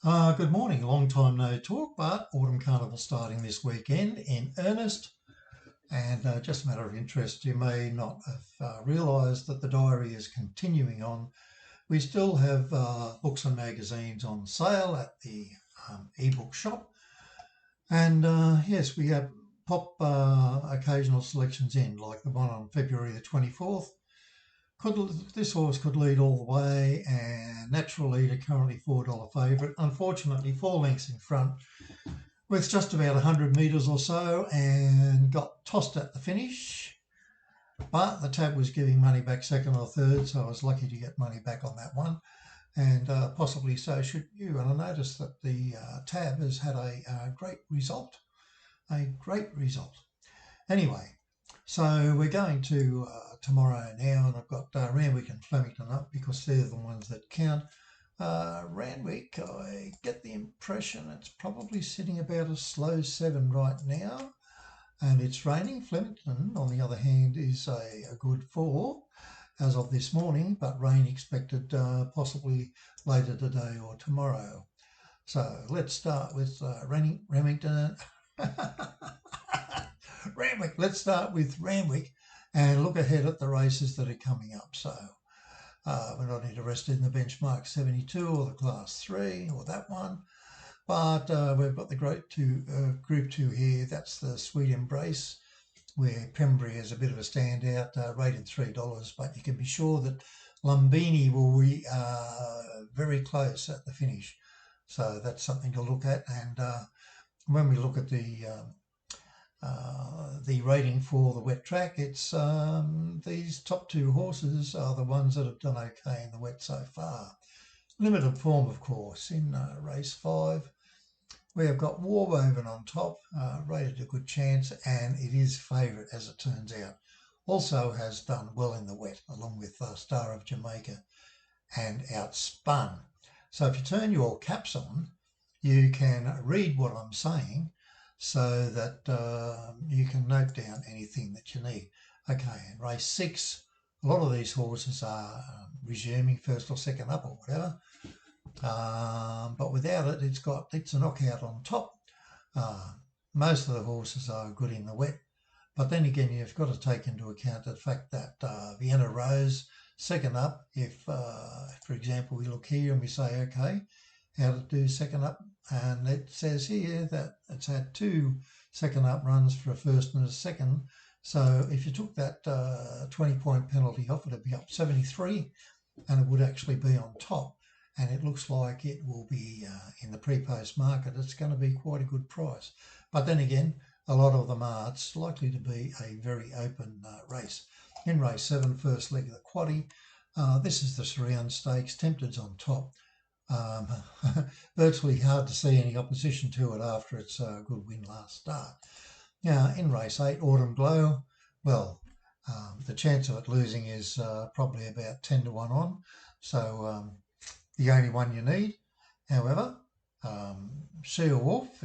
Good morning. Long time no talk, but Autumn Carnival starting this weekend in earnest. And just a matter of interest, you may not have realised that the diary is continuing on. We still have books and magazines on sale at the ebook shop. And yes, we have pop occasional selections in, like the one on February the 24th. This horse could lead all the way, and Natural Leader currently $4 favourite. Unfortunately, 4 lengths in front with just about 100 metres or so, and got tossed at the finish. But the tab was giving money back second or third, so I was lucky to get money back on that one, and possibly so should you. And I noticed that the tab has had a great result, a great result. Anyway, so we're going to tomorrow now, and I've got Randwick and Flemington up because they're the ones that count. Randwick, I get the impression it's probably sitting about a slow 7 right now, and it's raining. Flemington, on the other hand, is a good 4 as of this morning, but rain expected possibly later today or tomorrow. So let's start with Remington. Randwick. Let's start with Randwick and look ahead at the races that are coming up. So we're not interested in the benchmark 72 or the class 3 or that one, but we've got the group 2 here. That's the Sweet Embrace, where Pembury is a bit of a standout, rated $3, but you can be sure that Lumbini will be very close at the finish. So that's something to look at. And when we look at the rating for the wet track, it's these top 2 horses are the ones that have done okay in the wet so far. Limited form, of course, in race 5. We have got Warwoven on top, rated a good chance, and it is favourite as it turns out. Also has done well in the wet, along with Star of Jamaica and Outspun. So if you turn your caps on, you can read what I'm saying so that you can note down anything that you need. Okay, in race 6, a lot of these horses are resuming first or second up or whatever, but without it, it's a knockout on top. Most of the horses are good in the wet, but then again, you've got to take into account the fact that Vienna Rose, second up, if, for example, we look here and we say, okay, how to do second up, and it says here that it's had 2 second up runs for a first and a second. So if you took that 20-point penalty off, it'd be up 73, and it would actually be on top. And it looks like it will be in the pre-post market. It's going to be quite a good price. But then again, a lot of them are. It's likely to be a very open race. In race 7, first leg of the quaddie, this is the Surround Stakes. Tempted's on top. Virtually hard to see any opposition to it after its good win last start. Now, in race 8, Autumn Glow, well, the chance of it losing is probably about 10 to 1 on. So the only one you need. However, Sea Wolf,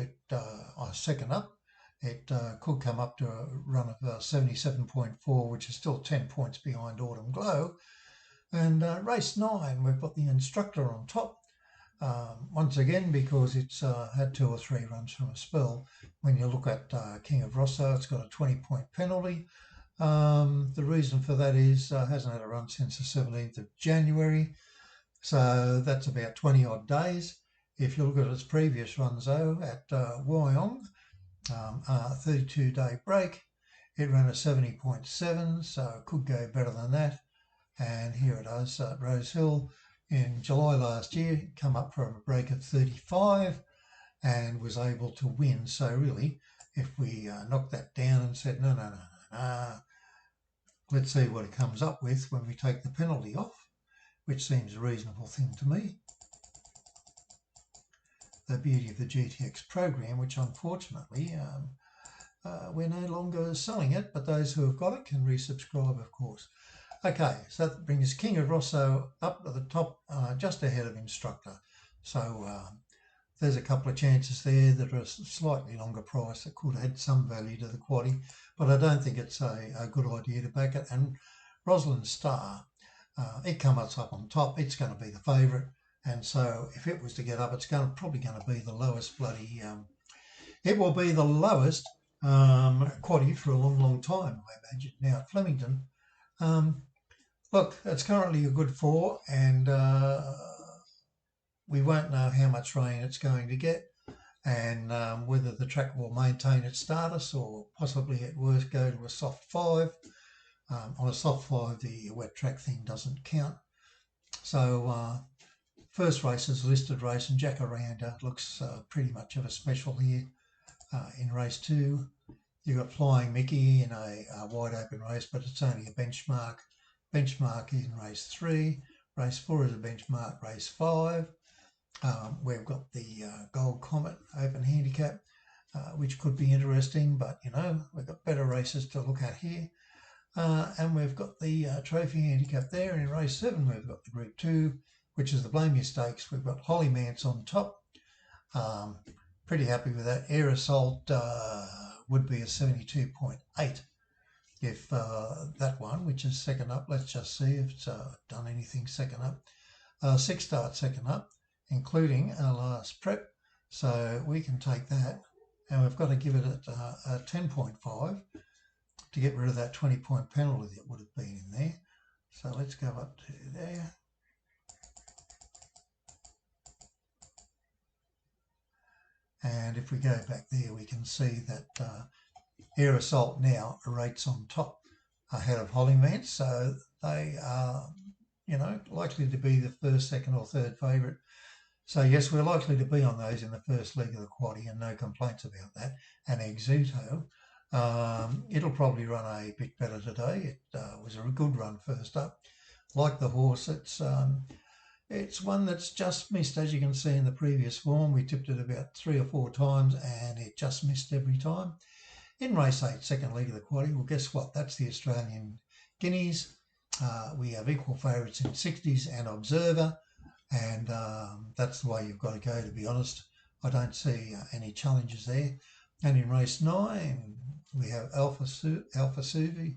second up, it could come up to a run of 77.4, which is still 10 points behind Autumn Glow. And race 9, we've got the Instructor on top. Once again, because it's had 2 or 3 runs from a spell. When you look at King of Rosso, it's got a 20-point penalty. The reason for that is hasn't had a run since the 17th of January. So that's about 20 odd days. If you look at its previous runs though, at Wyong, 32-day break, it ran a 70.7, so it could go better than that. And here it is at Rose Hill in July last year, come up from a break of 35 and was able to win. So really, if we knocked that down and said, no, let's see what it comes up with when we take the penalty off, which seems a reasonable thing to me. The beauty of the GTX program, which unfortunately we're no longer selling it, but those who have got it can resubscribe, of course. Okay, so that brings King of Rosso up to the top, just ahead of Instructor. So there's a couple of chances there that are a slightly longer price that could add some value to the quaddie, but I don't think it's a good idea to back it. And Rosalind Star, it comes up on top. It's going to be the favourite, And so if it was to get up, it's probably going to be the lowest bloody, it will be the lowest quaddie for a long, long time, I imagine. Now at Flemington, look, it's currently a good 4, and we won't know how much rain it's going to get, and whether the track will maintain its status or possibly at worst go to a soft 5. On a soft 5, the wet track thing doesn't count. So first race is a listed race, and Jacaranda looks pretty much of a special here. In race 2, you've got Flying Mickey in a wide open race, but it's only a benchmark. Benchmark in race 3. Race 4 is a benchmark. Race 5, we've got the Gold Comet Open Handicap, which could be interesting, but you know, we've got better races to look at here. And we've got the Trophy Handicap there. In race 7, we've got the Group 2, which is the Blame You Stakes. We've got Hollymance on top. Pretty happy with that. Air Assault would be a 72.8 if that one, which is second up. Let's just see if it's done anything second up. 6 starts second up, including our last prep. So we can take that, and we've got to give it a 10.5 to get rid of that 20-point penalty that would have been in there. So let's go up to there. And if we go back there, we can see that Air Assault now rates on top ahead of Hollymance. So they are, you know, likely to be the first, second or third favourite. So yes, we're likely to be on those in the first leg of the quaddie, and no complaints about that. And Exuto, it'll probably run a bit better today. It was a good run first up. Like the horse, it's one that's just missed, as you can see in the previous form. We tipped it about 3 or 4 times, and it just missed every time. In race 8, second leg of the quaddie, well, guess what? That's the Australian Guineas. We have equal favourites in 60s and Observer, and that's the way you've got to go, to be honest. I don't see any challenges there. And in race 9, we have Alpha Suvi,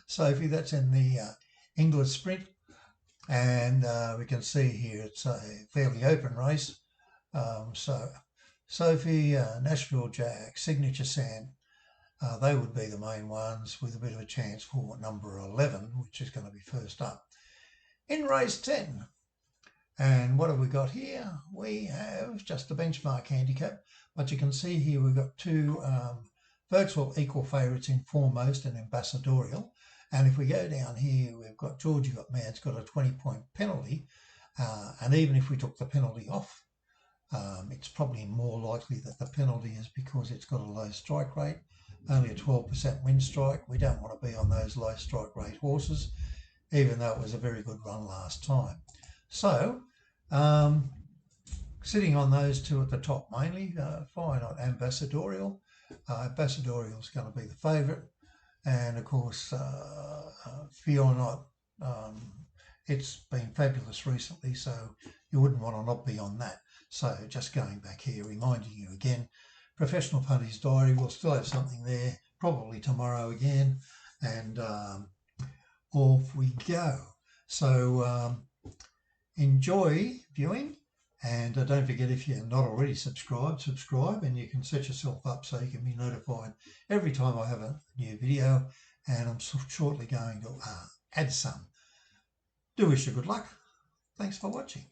Sophie, that's in the English Sprint. And we can see here it's a fairly open race. So Sophie, Nashville Jack, Signature Sand, they would be the main ones, with a bit of a chance for number 11, which is going to be first up. In race 10, and what have we got here? We have just a benchmark handicap, but you can see here we've got 2 virtual equal favourites in Foremost and Ambassadorial. And if we go down here, we've got Georgia Got Mad's got a 20-point penalty. And even if we took the penalty off, it's probably more likely that the penalty is because it's got a low strike rate, only a 12% win strike. We don't want to be on those low strike rate horses, even though it was a very good run last time. So, sitting on those 2 at the top mainly, fine on Ambassadorial. Ambassadorial is going to be the favourite. And of course, Fear or Not, it's been fabulous recently, so you wouldn't want to not be on that. So just going back here, reminding you again, Professional Punter's Diary, we'll still have something there, probably tomorrow again, and off we go. So enjoy viewing, and don't forget, if you're not already subscribed, subscribe, and you can set yourself up so you can be notified every time I have a new video, and I'm shortly going to add some. Do wish you good luck. Thanks for watching.